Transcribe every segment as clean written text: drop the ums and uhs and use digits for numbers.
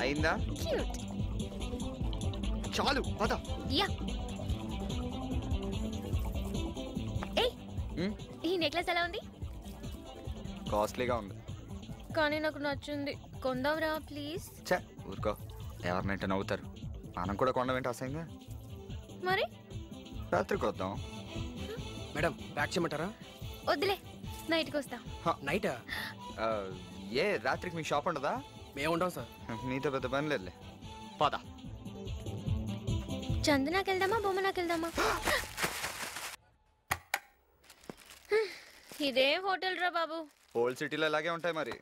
అయిందా? క్యూట్. చాలు పద. యా. ఏయ్, ఈ నెక్లెస్ ఎలా ఉంది? కాస్ట్లీగా ఉంది కానీ నాకు నచ్చింది. కొందాంరా ప్లీజ్. చే ఊరుకో, ఎవరినంటే నవ్వుతారు. మనం కూడా కొండమేంటి అసహ్యంగా. మరి రాత్రికి వద్దాం. మేడం ప్యాక్ చేయమంటారా? వద్దులే, నైట్కి వస్తా. నైటా? ఏ రాత్రికి మీ షాప్ ఉండదా? మేము ఉంటాం సార్. నీతో పెద్ద పని లేదులే, పద. చందనాకి వెళ్దామా, బొమ్మనాకి వెళ్దామా? ఇదే హోటల్ రా బాబు. ఓల్డ్ సిటీలో ఇలాగే ఉంటాయి మరి.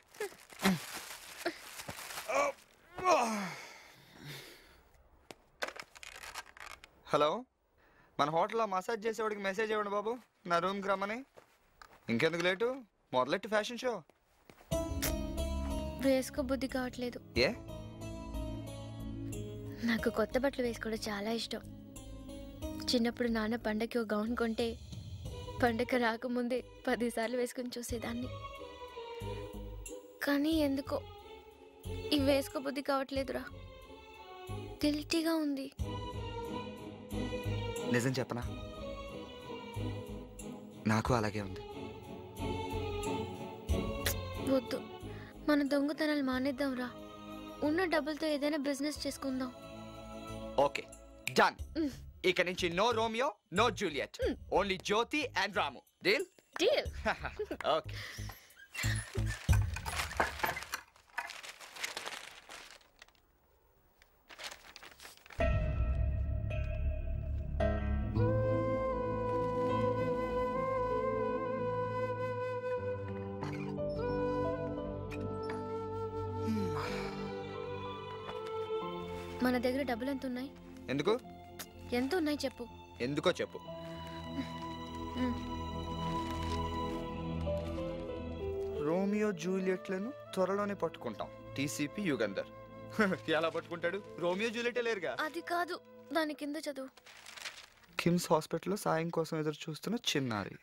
హలో, మన హోటల్లో మసాజ్ చేసేవాడికి మెసేజ్ ఇవ్వండి బాబు, నా రూమ్కి రమ్మని. ఇంకెందుకు లేటు, మొదలెట్టి ఫ్యాషన్ షో. వేసుకో బుద్ధి కావట్లేదు. ఏ? నాకు కొత్త బట్టలు వేసుకోవడం చాలా ఇష్టం. చిన్నప్పుడు నాన్న పండగకి ఒక గౌన్ కొంటే పండగ రాకముందే 10 సార్లు వేసుకుని చూసేదాన్ని. కానీ ఎందుకో ఇవి వేసుకో బుద్ధి కావట్లేదురా. గిల్టీగా ఉంది. నిజం చెప్పనా, నాకు అలాగే ఉంది. వద్దు, మన దొంగతనాలు మానేద్దాంరా. ఉన్న డబ్బులతో ఏదైనా బిజినెస్ చేసుకుందాం. Okay done. ఇక నుంచి no Romeo, no Juliet, only Jyothi and Ramu. Deal? Deal. Okay. మన దగ్గర డబ్బులు ఎంత ఉన్నాయి? ఎందుకు? ఎంత ఉన్నాయి చెప్పు. ఎందుకో చెప్పు. రోమియో జూలియట్లను త్వరలోనే పట్టుకుంటాం. టీసీపీ యుగంధర్. ఎలా పట్టుకుంటాడు? రోమియో జూలియటే లేరుగా. అది కాదు, దాని కింద చదువు. కిమ్స్ హాస్పిటల్లో సాయం కోసం ఎదురు చూస్తున్న చిన్నారి.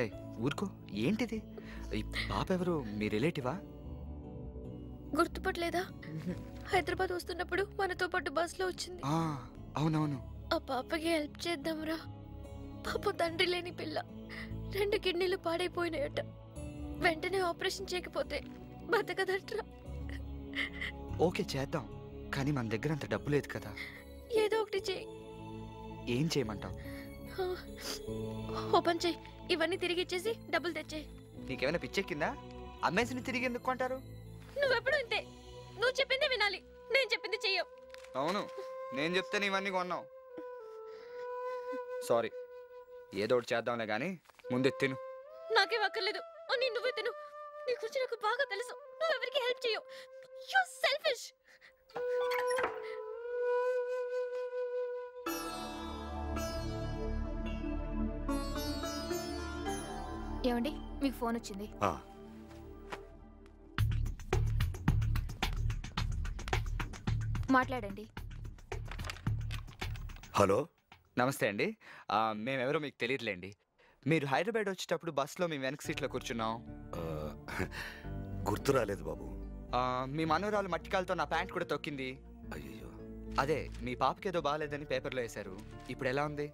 ఏయ్ ఊరుకో, ఏంటిది? ఈ పాప ఎవరు? మీ రిలేటివా? గుర్తుపట్టలేదా? హైదరాబాద్ వస్తున్నప్పుడు మనతో పాటు బస్సులో వచ్చింది. అవునవును. ఆ పాపకి హెల్ప్ చేద్దాంరా. పాప తండ్రి లేని పిల్ల, 2 కిడ్నీలు పాడైపోయినాయట. వెంటనే ఆపరేషన్ చేయకపోతే బతకదట్రా. ఓకే చేద్దాం, కానీ మన దగ్గర అంత డబ్బు లేదు కదా. ఏదో ఒకటి చెయ్యి. ఏం చేయమంటావు? ఓపెన్ చెయ్యి. ఇవన్నీ తిరిగి ఇచ్చేసి డబ్బులు తెచ్చేయి. నీకేమైనా పిచ్చెక్కిందా? అమ్మేసిని తిరిగి ఎందుకు కొంటారు? నువ్వెప్పుడు ఇంతే. నువ్వు చెప్పిందే వినాలి, నేను చెప్పింది చెయ్యవు. అవును, నేను చెప్తే ఇవన్నీ కొన్నావు. సారీ, ఏదో ఒకటి చేద్దాంలే కానీ ముందే తిను. నాకేం అక్కర్లేదు, నువ్వే తిను. నీ గురించి నాకు బాగా తెలుసు. నువ్వు ఎవరికి హెల్ప్ చేయవు. You selfish. ఏమండి, మీకు ఫోన్ వచ్చింది. మాట్లాడండి. హలో, నమస్తే అండి. మేమెవరో మీకు తెలియదులేండి. మీరు హైదరాబాద్ వచ్చేటప్పుడు బస్సులో మేము వెనక సీట్లో కూర్చున్నాం. గుర్తు రాలేదు బాబు. మీ మనోరాలు మట్టికాలతో నా ప్యాంట్ కూడా తొక్కింది. అయ్యో, అదే మీ పాపకి ఏదో బాగాలేదని పేపర్లో వేశారు. ఇప్పుడు ఎలా ఉంది?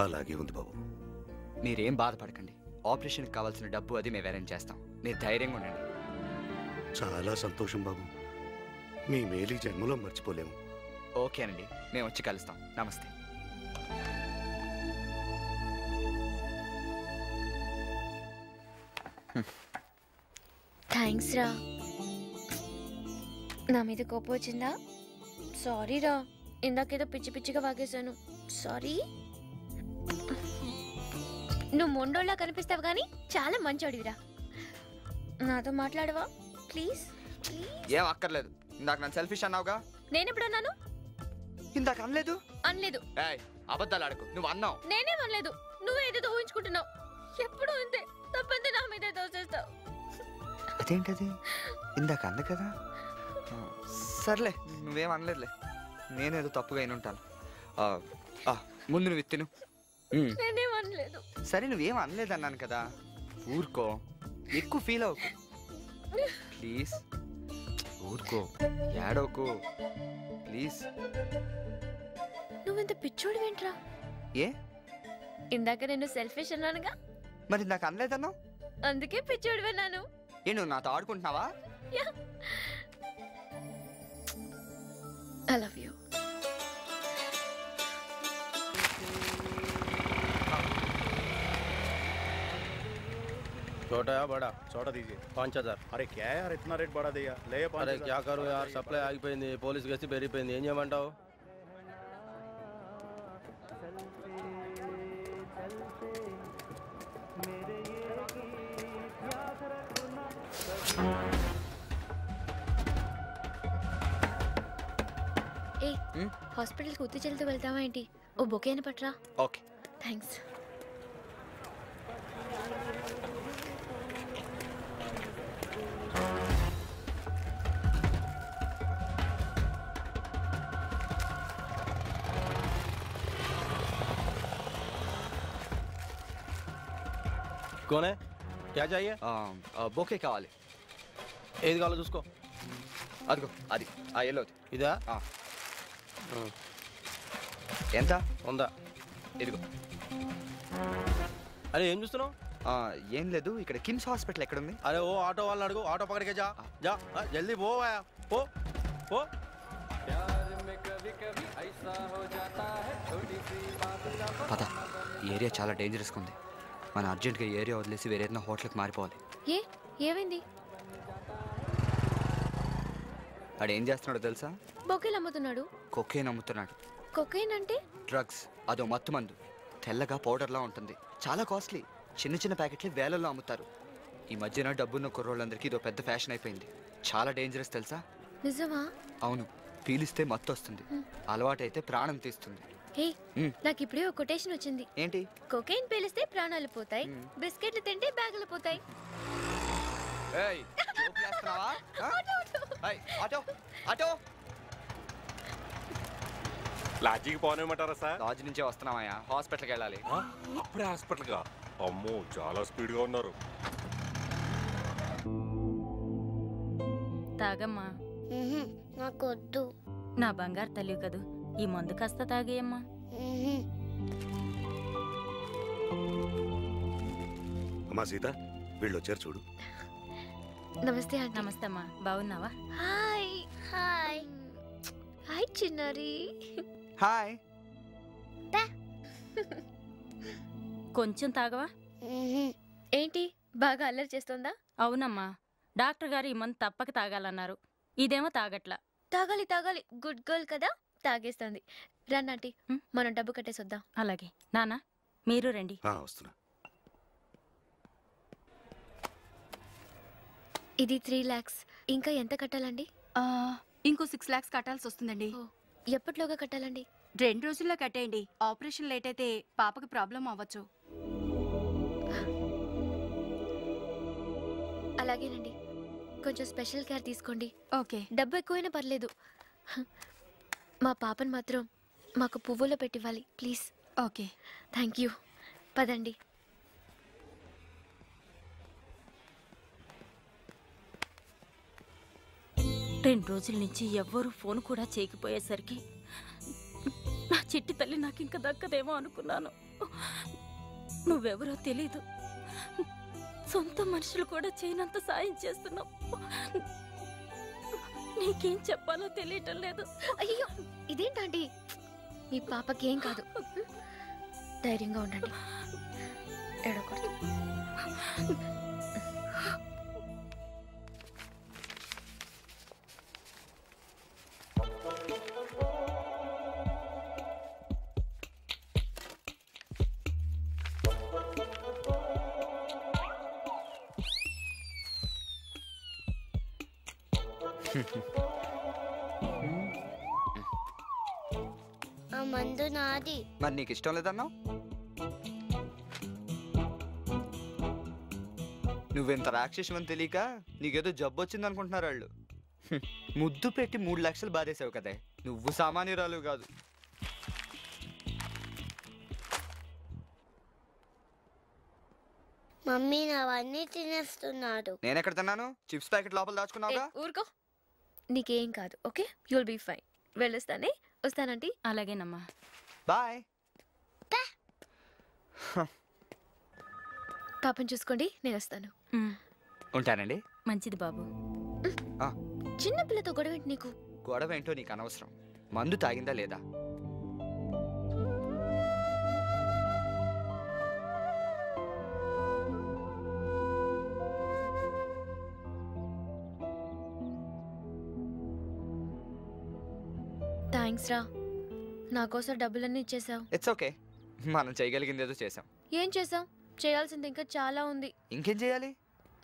అలాగే ఉంది బాబు. మీరేం బాధపడకండి. ఆపరేషన్కి కావాల్సిన డబ్బు అది మేము అరేంజ్ చేస్తాం. మీరు ధైర్యంగా ఉండండి. చాలా సంతోషం బాబు. మీ మేలు జన్మలో మర్చిపోలేము. ఓకేనండి, మేము వచ్చి కలుస్తాం. నమస్తే. థ్యాంక్స్ రా. నా మీద కోపం వచ్చిందా? సారీ రా, ఇందాకేదో పిచ్చి పిచ్చిగా వాగేశాను. సారీ. నువ్వు మొండోళ్ళ కనిపిస్తావు కానీ చాలా మంచోడివిరా. నాతో మాట్లాడవా ప్లీజ్? ఏం అక్కర్లేదు. ఇందాక నన్ను సెల్ఫిష్ అన్నావుగా. నేనెప్పుడు అన్నాను? ఇందాక అనలేదు. అనలేదు. అబద్ధాలు ఆడకు. నువ్వు అన్నావు. నేనేం అనలేదు. నువ్వే ఏదేదో ఊహించుకుంటున్నావు. ఎప్పుడు అంతే, తప్పంతే నా మీదే దోసేస్తావు. అదేంటది? ఇందాక అంది కదా. సర్లే, నువ్వేం అనలేదులే. నేనేదో తప్పుగా అయిన ఉంటాను. ముందు నువ్వు తిను. నేనేం అనలేదు. సరే, నువ్వేం అనలేదు అన్నాను కదా. ఊరుకో, ఎక్కువ ఫీల్ అవ్వకు. ప్లీజ్ ఊరుకో, ఏడోకో ప్లీజ్. నువ్వెంత పిచ్చోడు ఏంట్రా? ఏ ఇందాక నేను సెల్ఫిష్ అన్నానుగా, మరి నాకు అనలేదన్నావు? అందుకే పిచ్చోడు విన్నాను. ఏ నువ్వు నాతో ఆడుకుంటున్నావా? I love you. छोटा या बड़ा? छोटा दीजिए। 5000. अरे क्या है यार, इतना रेट बढ़ा दिया। ले ये 5,000। అరే క్యా కరు యార్, సప్లై ఆగిపోయింది, పోలీస్ గసి పెరిగిపోయింది, ఏం చేయమంటావు? ఏ హాస్పిటల్కి ఉత్తి చెల్లితో వెళ్తావా ఏంటి? ఓ బొకేని పట్రా. Okay thanks. कौन है? क्या चाहिए? బొకే కావాలి. ఏది కావాలో చూసుకో. అదిగో అది, ఆ ఎల్లోది. ఇదా? ఎంత? 100. ఇదిగో. అరే ఏం చూస్తున్నావు? ఏం లేదు, ఇక్కడ కిమ్స్ హాస్పిటల్ ఎక్కడ ఉంది? అరే ఓ ఆటో వాళ్ళని అడుగు, ఆటో పక్కడికే జా జా, జల్దీ పో ఆయా, పో పో. పద, ఈ ఏరియా చాలా డేంజరస్గా ఉంది. మన అర్జెంట్గా ఈ ఏరియా వదిలేసి వేరే ఏదైనా హోటల్కి మారిపోవాలి. ఏమైంది? వాడు ఏం చేస్తున్నాడో తెలుసా? బొకేలు అమ్ముతున్నాడు. కొకేన్ అమ్ముతున్నాడు. కొకైన్ అంటే? డ్రగ్స్. అదో మత్తు మందు, తెల్లగా పౌడర్లా ఉంటుంది, చాలా కాస్ట్లీ. చిన్న చిన్న ప్యాకెట్లు వేలల్లో అమ్ముతారు. ఈ మధ్యన డబ్బున్న కుర్రోళ్ళందరికీ ఇదో పెద్ద ఫ్యాషన్ అయిపోయింది. చాలా డేంజరస్ తెలుసా? నిజమా? అవును, పీలిస్తే మత్తు వస్తుంది, అలవాటైతే ప్రాణం తీస్తుంది. నాకు ఇప్పుడే ఒక కొటేషన్ వచ్చింది. ఏంటి? కొకైన్ పీలిస్తే ప్రాణాలు పోతాయి, బిస్కెట్లు తింటే బ్యాగులు పోతాయి. లాడ్జికి పోనేమంటారా సార్? లాడ్జ్ నుంచే వస్తున్నామయ్యా, హాస్పిటల్కి వెళ్ళాలి. అప్పుడే హాస్పిటల్గా? అమ్మో, చాలా స్పీడ్గా ఉన్నారు. తాగమ్మా. నాకొద్దు. నా బంగారు తల్లి కదూ, ఈ మందు కాస్త తాగేయమ్మా. అమ్మా సీత, వీళ్ళు వచ్చారు చూడు. నమస్తే ఆంటీ. నమస్తే అమ్మా, బాగున్నావా? హాయ్. హాయ్ హాయ్ చిన్నారి. హాయ్. కొంచెం తాగవా? ఏంటి బాగా అల్లరి చేస్తుందా? అవునమ్మా, డాక్టర్ గారు ఈ మందు తప్పక తాగాలన్నారు, ఇదేమో తాగట్లా. తాగాలి తాగాలి, గుడ్ గర్ల్ కదా, తాగేస్తుంది. రండి మనం డబ్బు కట్టేసొద్దాం. అలాగే నానా, మీరు రండి. వస్తున్నా. ఇది 3 lakhs. ఇంకా ఎంత కట్టాలండి? ఇంకో 6 lakhs కట్టాల్సి వస్తుందండి. ఎప్పటిలోగా కట్టాలండి? 2 రోజుల్లో కట్టేయండి. ఆపరేషన్ లేట్ అయితే పాపకి ప్రాబ్లం అవ్వచ్చు. అలాగేనండి, కొంచెం స్పెషల్ కేర్ తీసుకోండి. ఓకే. డబ్బు ఎక్కువైనా పర్లేదు, మా పాపను మాత్రం మాకు పువ్వులో పెట్టివ్వాలి ప్లీజ్. Okay, thank you. పదండి. రెండు రోజుల నుంచి ఎవ్వరూ ఫోన్ కూడా చేయకపోయేసరికి నా చిట్టి తల్లి నాకు ఇంకా దక్కదేమో అనుకున్నాను. నువ్వెవరో తెలీదు, సొంత మనుషులు కూడా చేయనంత సాయం చేస్తున్నావు. నీకేం చెప్పాలో తెలియటం లేదు. అయ్యో ఇదేంటండి, మీ పాపకి ఏం కాదు, ధైర్యంగా ఉండండి, ఏడవకూడదు. ఆ మందు నాది. మరి నీకు ఇష్టం లేదన్నావు? నువ్వెంత రాక్షసమని తెలియక నీకేదో జబ్బు వచ్చింది అనుకుంటున్నారు వాళ్ళు. ముద్దు పెట్టి 3 లక్షలు బాధేసావు కదే, నువ్వు సామాన్యురాలు కాదు. మమ్మీ అవన్నీ తినేస్తున్నాడు. నేను ఎక్కడ తిన్నాను? చిప్స్ ప్యాకెట్ లోపల దాచుకున్నావుగా. ఊరుకో, నీకేం కాదు. Okay, you'll be fine. వెళ్ళొస్తానే. వస్తానంటీ. అలాగేనమ్మా. బాయ్. పాపని చూసుకోండి, నేను వస్తాను. ఉంటానండి. మంచిది బాబు. చిన్న పిల్లతో గొడవ ఏంటి నీకు? గొడవ ఏంటో నీకు అనవసరం. మందు తాగిందా లేదా? థ్యాంక్స్ రా, నా కోసం డబ్బులన్నీ ఇచ్చేసావు. ఇట్స్ ఓకే, మనం చేయగలిగింది ఏదో చేసాం. ఏం చేసావు? చేయాల్సింది ఇంకా చాలా ఉంది. ఇంకేం చేయాలి?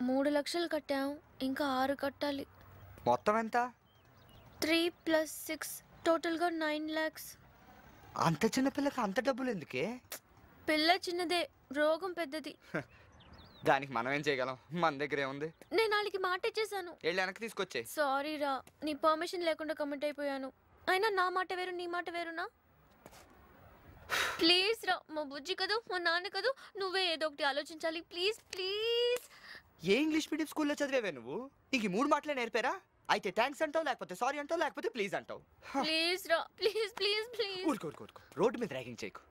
3 లక్షలు కట్టాం, ఇంకా 6 కట్టాలి. మొత్తం ఎంత? 3 + 6 టోటల్గా 9 lakhs. అంత చిన్న పిల్లకి అంత డబ్బులు ఎందుకే? పిల్ల చిన్నదే, రోగం పెద్దది. దానికి మనం ఏం చేయగలం? మన దగ్గర ఏముంది? నేను వాళ్ళకి మాట ఇచ్చేసాను. వెళ్ళి వెనక్కి తీసుకొచ్చే. సారీ రా, నీ పర్మిషన్ లేకుండా కమిట్ అయిపోయాను. అయినా నా మాట వేరు, నీ మాట వేరునా? ప్లీజ్ రా, మా బుజ్జి కదూ, మా నాన్న కదూ, నువ్వే ఏదో ఒకటి ఆలోచించాలి. Please please. A English medium స్కూల్లో చదివేవే నువ్వు? నీకు ఈ 3 మాటలే నేర్పారా? అయితే థ్యాంక్స్ అంటావు, లేకపోతే సారీ అంటావు, లేకపోతే ప్లీజ్ అంటావు. ప్లీజ్ రా, ప్లీజ్ ప్లీజ్ ప్లీజ్. ఊరుకో. రోడ్డు మీద ర్యాగింగ్ చేయకు.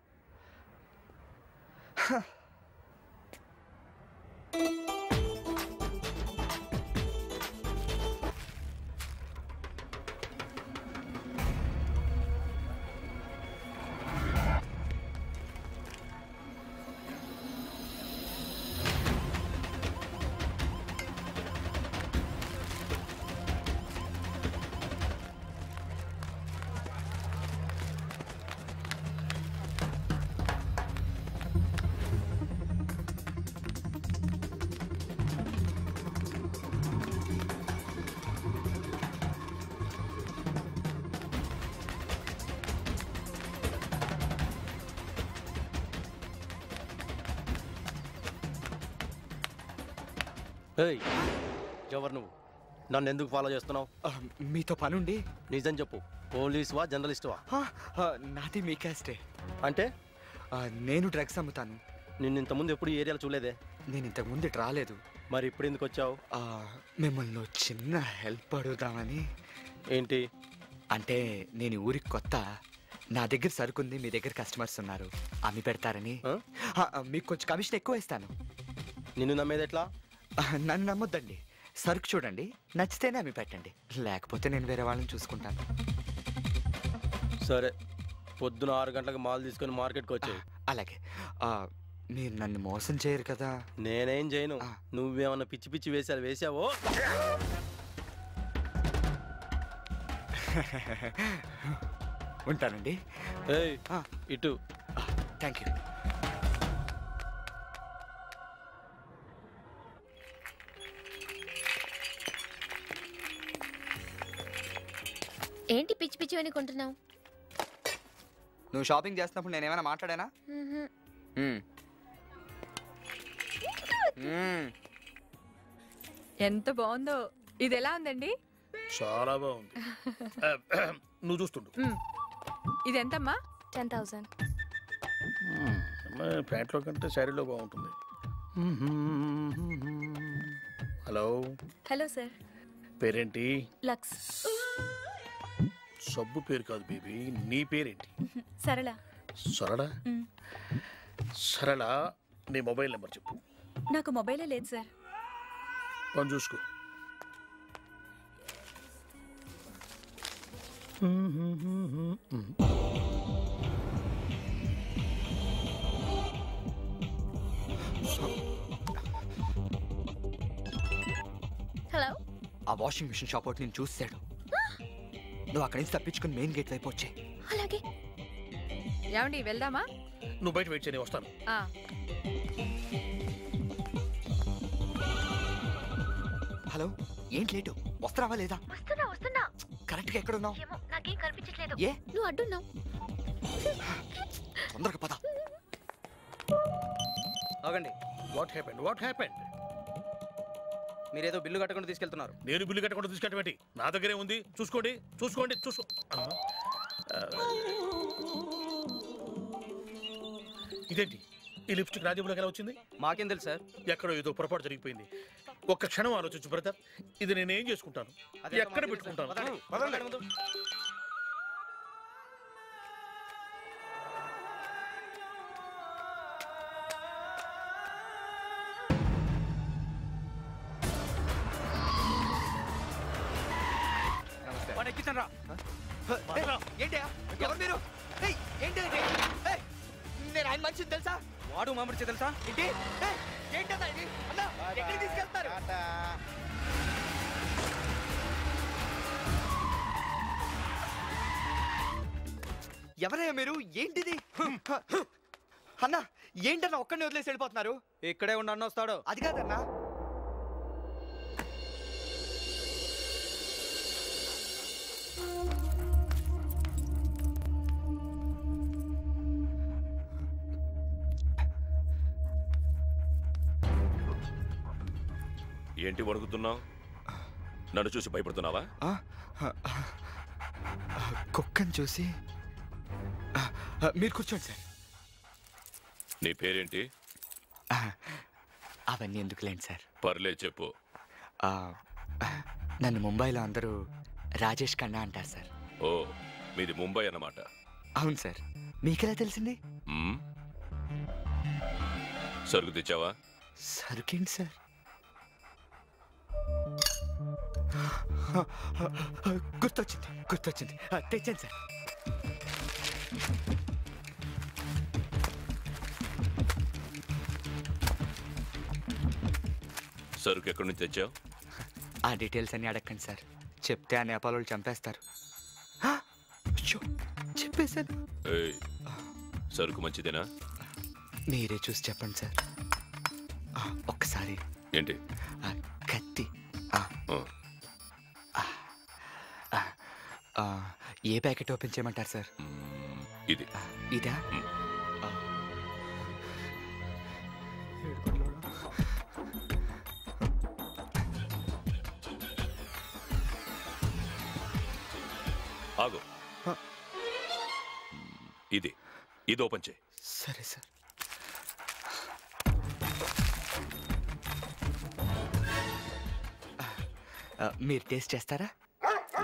ఎవరు నువ్వు? నన్ను ఎందుకు ఫాలో చేస్తున్నావు? మీతో పనుండి. నిజం చెప్పు, పోలీసువా జర్నలిస్టువా? నాది మీ క్యాస్టే. అంటే నేను డ్రగ్స్ అమ్ముతాను. నిన్ను ఇంతకుముందు ఎప్పుడు ఈ ఏరియాలో చూడలేదే? నేను ఇంతకుముందు ఇటు రాలేదు. మరి ఇప్పుడు ఎందుకు వచ్చావు? మిమ్మల్ని చిన్న హెల్ప్ అడుగుదామని. ఏంటి? అంటే నేను ఈ ఊరికి కొత్త, నా దగ్గర సరుకుంది, మీ దగ్గర కస్టమర్స్ ఉన్నారు, అమ్మి పెడతారని. మీకు కొంచెం కమిషన్ ఎక్కువ ఇస్తాను. నిన్ను నమ్మేది ఎట్లా? నన్ను నమ్మొద్దండి, సరుకు చూడండి, నచ్చితేనే అమ్మి పెట్టండి, లేకపోతే నేను వేరే వాళ్ళని చూసుకుంటాను. సరే, పొద్దున 6 గంటలకు మాల్ తీసుకొని మార్కెట్కి వచ్చాయి. అలాగే. మీరు నన్ను మోసం చేయరు కదా? నేనేం చేయను. నువ్వేమన్నా పిచ్చి పిచ్చి వేసావో? ఉంటానండి. ఇటు. Thank you. ఏంటి పిచ్చి పిచ్చి అని కొంటున్నావు? నువ్వు షాపింగ్ చేస్తున్నప్పుడు నేనేమైనా మాట్లాడానా? ఎంత బాగుందో. ఇది ఎలా ఉందండి? చాలా బాగుంది. నువ్వు చూస్తుండు. ఇది ఎంతమ్మా? 10,000. ప్యాంట్లో కంటే శారీలో బాగుంటుంది. హలో. Hello sir. పేరేంటి? లక్స్. సబ్బు పేరు కాదు బేబీ, నీ పేరేంటి? సరళ. సరళ? సరళ, నీ మొబైల్ నెంబర్ చెప్పు. నాకు మొబైలే లేదు సార్. పని చూసుకో. హలో. ఆ వాషింగ్ మిషన్ షాప్ ఒకటి నేను చూసాడు. నువ్వు అక్కడి నుంచి తప్పించుకుని మెయిన్ గేట్ వైపు వచ్చాయి. అలాగే. ఏమండి వెళ్దామా? నువ్వు బయట వెయిట్ చేయని, వస్తాను. హలో, ఏంటి లేటు? వస్తున్నావా లేదా? వస్తున్నా. కరెక్ట్ గా ఎక్కడ ఉన్నావు? నాకేం కనిపించట్లేదు. ఏ? నువ్వు అడ్డున్నావు. తొందరగా పద. ఆగండి. What happened? మీరేదో బిల్లు కట్టకుండా తీసుకెళ్తున్నారు. నేను బిల్లు కట్టకుండా తీసుకెళ్ళబెట్టి నా దగ్గరే ఉంది. చూసుకోండి. ఇదేంటి ఈ లిప్స్టిక్ రాజీవ్లోకి ఎలా వచ్చింది? మాకేం తెలుసు సార్. ఎక్కడో ఏదో పొరపాటు జరిగిపోయింది. ఒక్క క్షణం ఆలోచించు బ్రదర్. ఇది నేనేం చేసుకుంటాను, ఎక్కడ పెట్టుకుంటాను? ఏంటి ఎవరు మీరు? ఏంటి నేను ఆయన మనిషిని తెలుసా? వాడు మామిడి తెలుసా? ఏంటి ఏంటన్నా ఇది? అన్నా ఎక్కడికి తీసుకెళ్తారు? ఎవరయ్యా మీరు? ఏంటిది? అన్నా ఏంటన్నా ఒక్కడిని వదిలేసి వెళ్ళిపోతున్నారు? ఇక్కడే ఉండి అన్న వస్తాడు. అది కాదన్నా. ఏంటి వణుకుతున్నావు? నన్ను చూసి భయపడుతున్నావా? కుక్కని చూసి. మీరు కూర్చోండి సార్. నీ పేరేంటి? అవన్నీ ఎందుకులేండి సార్. పర్లేదు చెప్పు. నన్ను ముంబైలో అందరూ రాజేష్ ఖన్నా అంటారు సార్. ఓ, మీది ముంబై అన్నమాట. అవును సార్. మీకెలా తెలిసింది? సరుకు తెచ్చావా? సరుకేంటి సార్? గుర్తొచ్చింది తెచ్చాను సార్. సరుకు ఎక్కడి నుంచి తెచ్చావు? ఆ డీటెయిల్స్ అన్ని అడగండి సార్. చెప్తే ఆ నేపాల్ వాళ్ళు చంపేస్తారు. చెప్పేశాను. సరుకు మంచిదేనా? మీరే చూసి చెప్పండి సార్. ఒక్కసారి. ఏంటి? కత్తి. ఏ ప్యాకెట్ ఓపెన్ చేయమంటారు సార్? ఇది. ఇదా? ఆగు. ఇది ఓపెన్ చేయి. సరే సార్. మీరు టేస్ట్ చేస్తారా?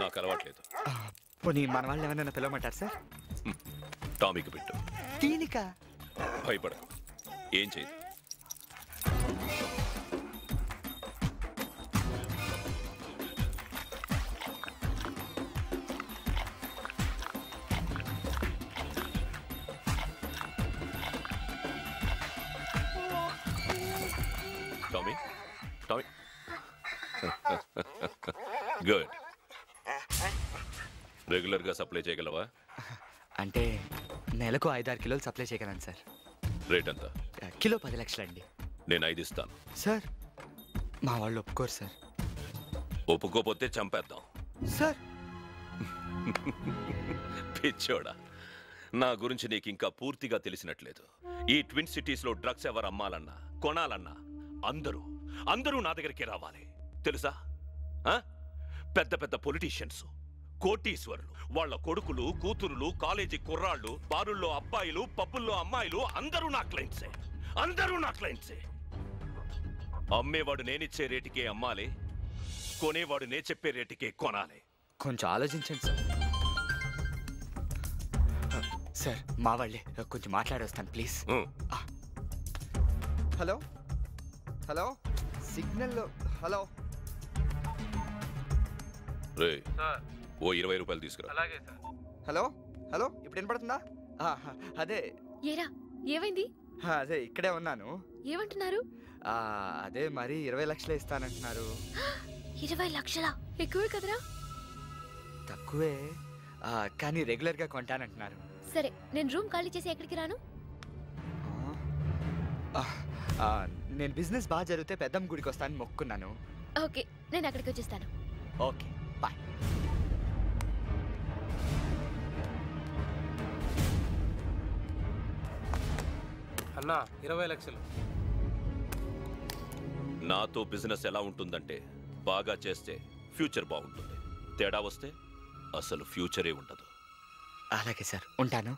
నాకు అలవాట్లేదు. పోనీ మన వాళ్ళు ఏమైనా పిలవమంటారు సార్? టామీకి పెట్టు. దీనికా? భయపడకు, ఏం చేయదు. Tommy, Tommy. గుడ్. రెగ్యులర్గా సప్లై చేయగలవా? అంటే నెలకు 5-6 కిలోలు సప్లై చేయగలను సార్. రేట్ ఎంత? కిలో 10 లక్షలండి. నేను 5 ఇస్తాను. సార్ మా వాళ్ళు ఒప్పుకోరు సార్. ఒప్పుకోపోతే చంపేద్దాం. సార్ పిచ్చోడా, నా గురించి నీకు ఇంకా పూర్తిగా తెలిసినట్లేదు. ఈ ట్విన్ సిటీస్లో డ్రగ్స్ ఎవరు అమ్మాలన్నా కొనాలన్నా అందరూ నా దగ్గరికి రావాలి, తెలుసా? పెద్ద పెద్ద పొలిటీషియన్స్, కోటీశ్వరులు, వాళ్ళ కొడుకులు, కూతురులు, కాలేజీ కుర్రాళ్ళు, బారుల్లో అబ్బాయిలు, పబ్బుల్లో అమ్మాయిలు అందరూ నా క్లయింట్సే. అమ్మేవాడు నేనిచ్చే రేటుకే అమ్మాలి, కొనేవాడు నే చెప్పే రేటుకే కొనాలి. కొంచెం ఆలోచించండి సార్. సార్ మా వాళ్ళే, కొంచెం మాట్లాడొస్తాను ప్లీజ్. హలో హలో సిగ్నల్లో. హలో రే, ఓ 20 రూపాయలు తీసుకురా. అలాగే సార్. హలో హలో ఇప్పుడు వినపడుతుందా? అదే ఏరా ఏమైంది? అదే ఇక్కడే ఉన్నాను. ఏమంటున్నారు? అదే మరి 20 లక్షలే ఇస్తానంటున్నారు. 20 లక్షలా? ఎక్కువే కదరా? తక్కువే, కానీ రెగ్యులర్గా కొంటానంటున్నారు. సరే నేను రూమ్ ఖాళీ చేసి ఎక్కడికి రాను? నేను బిజినెస్ బాగా జరిగితే పెద్దమ్మ గుడికి వస్తానని మొక్కున్నాను. ఓకే నేను అక్కడికి వచ్చేస్తాను. Okay bye. అన్నా 20 లక్షలు. నాతో బిజినెస్ ఎలా ఉంటుందంటే, బాగా చేస్తే ఫ్యూచర్ బాగుంటుంది, తేడా వస్తే అసలు ఫ్యూచరే ఉండదు. అలాగే సార్, ఉంటాను.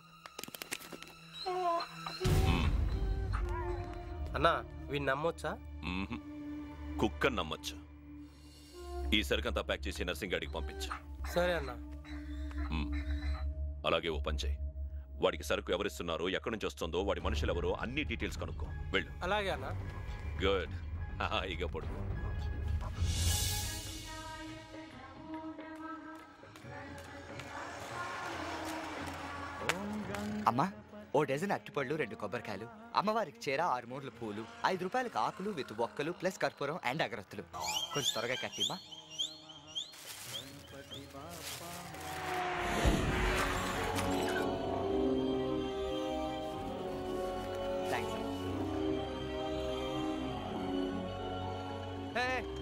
అన్నా వీడిని నమ్మొచ్చా? కుక్కని నమ్మొచ్చు. ఈ సరుకంతా ప్యాక్ చేసి నర్సింగ్ గాడికి పంపించు. సరే అన్నా. అలాగే ఓ పని చేయి. వాడికి సరుకు ఎవరిస్తున్నారో, ఎక్కడి నుంచి వస్తుందో, వాడి మనుషులు ఎవరో అన్ని డీటెయిల్స్ కనుక్కో. వెళ్ళు. అలాగే అన్నా. గుడ్. ఇక పడుకో. అమ్మా, ఓ డజన్ అరటిపళ్ళు, 2 కొబ్బరికాయలు, అమ్మవారికి చీర, 6 మూరల పూలు, 5 రూపాయలకు ఆకులు విత్ ఒక్కలు ప్లస్ కర్పూరం అండ్ అగరత్తులు. కొంచెం త్వరగా కట్టిమ్మా. థ్యాంక్స్.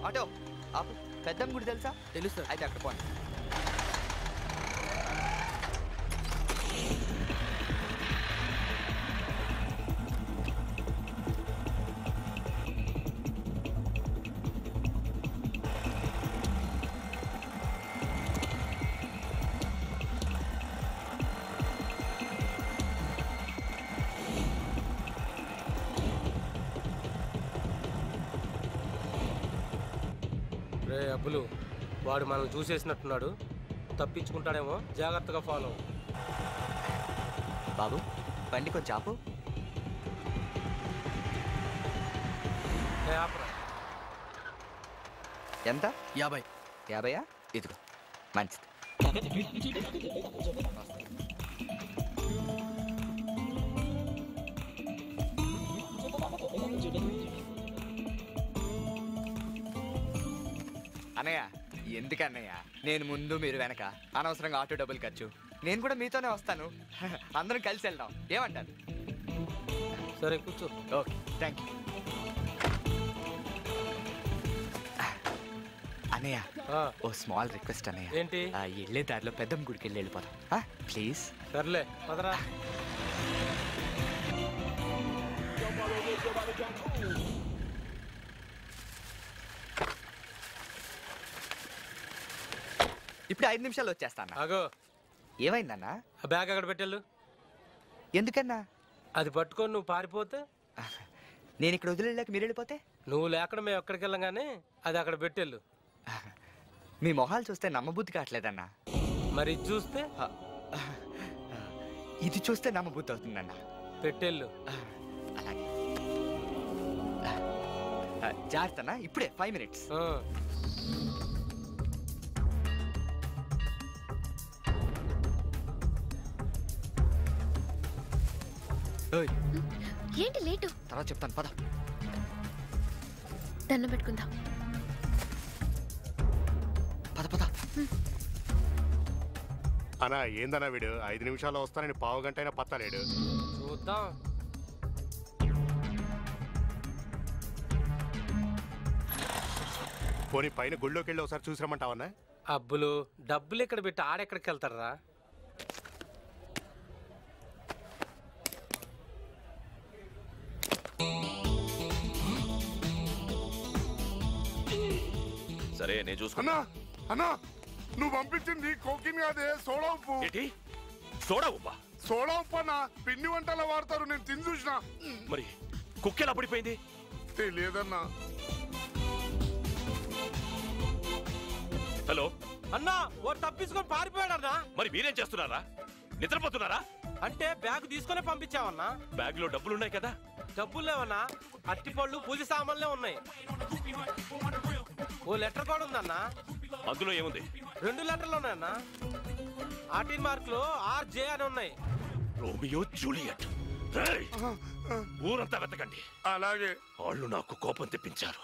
ఆటో ఆపు. పెద్దమ్మ గుడి తెలుసా? తెలుసు. అయితే అక్కడ పోండి. రే అబ్బులు, వాడు మనం చూసేసినట్టున్నాడు. తప్పించుకుంటాడేమో, జాగ్రత్తగా ఫాలో. బాబు బండి కొంచెం ఆపు. ఎంత? 50. 50? ఇదిగో మంచిది. అన్నయ్య, ఎందుకన్నయ్య నేను ముందు మీరు వెనక, అనవసరంగా ఆటో డబ్బులు ఖర్చు. నేను కూడా మీతోనే వస్తాను. అందరం కలిసి వెళ్దాం, ఏమంటారు? సరే కూర్చో. Okay, thank you. అన్నయ్య, ఓ స్మాల్ రిక్వెస్ట్ అన్నయ్య. ఏంటి? వెళ్ళే దారిలో పెద్దమ్మ గుడికి వెళ్ళిపోతాం ప్లీజ్. సర్లే పదరా. ఇప్పుడు 5 నిమిషాలు వచ్చేస్తాను. అగో, ఏమైందన్నా? ఆ బ్యాగ్ అక్కడ పెట్టెళ్ళు. ఎందుకన్నా? అది పట్టుకొని నువ్వు పారిపోతే, నేను ఇక్కడ వదిలేళ్ళకి మీరు వెళ్ళిపోతే, నువ్వు లేకుండా మేము ఎక్కడికి వెళ్ళంగానే అది అక్కడ పెట్టెళ్ళు. మీ మొహాలు చూస్తే నమ్మబుద్ధి కావట్లేదన్నా. మరి ఇది చూస్తే? ఇది చూస్తే నమ్మబుద్ధి అవుతుందన్నా. పెట్టెళ్ళు. అలాగే. జాగ్రత్తనా, ఇప్పుడే 5 మినిట్స్. ఏంటి లేటు? తర్వాత చెప్తాను, పద. దండం పెట్టుకుందాం. పద పద. అన్నా ఏందన్నా వీడు 5 నిమిషాల్లో వస్తానని పావు గంట అయినా పత్తలేడు. చూద్దాం. పోనీ పైన గుళ్ళోకి వెళ్ళి ఒకసారి చూసిరమ్మంటావన్నా? అబ్బులు, డబ్బులు ఇక్కడ పెట్టి ఆడెక్కడికి వెళ్తారా? సరే నేను చూసుకున్నా. అన్నా, నువ్వు పంపించింది కోకిన్ కాదే, సోడా ఉప్పు. ఏంటి? సోడా ఉప్పా? సోడా ఉప్పు అన్న, పిండి వంటల్లో వాడతారు, నేను తిని చూసినా. మరి కుక్కెలా పడిపోయింది? తెలియదన్నా. హలో అన్నా, వాడు తప్పించుకొని పారిపోయాడన్నా. మరి మీరేం చేస్తున్నారా? నిద్రపోతున్నారా? అంటే బ్యాగ్ తీసుకునే పంపించావన్నా. బ్యాగ్ లో డబ్బులున్నాయి కదా? డబ్బులు లేవన్నా, అట్టిపళ్ళు, పూజ సామాన్లే ఉన్నాయి. ఓ లెటర్ కూడా ఉందన్నా. అందులో ఏముంది? 2 లెటర్లు ఉన్నాయన్నా. ఆర్టిన్ మార్కులు RJ అని ఉన్నాయి. Romeo Juliet. ఊరంతా వెతకండి. అలాగే. వాళ్ళు నాకు కోపం తెప్పించారు.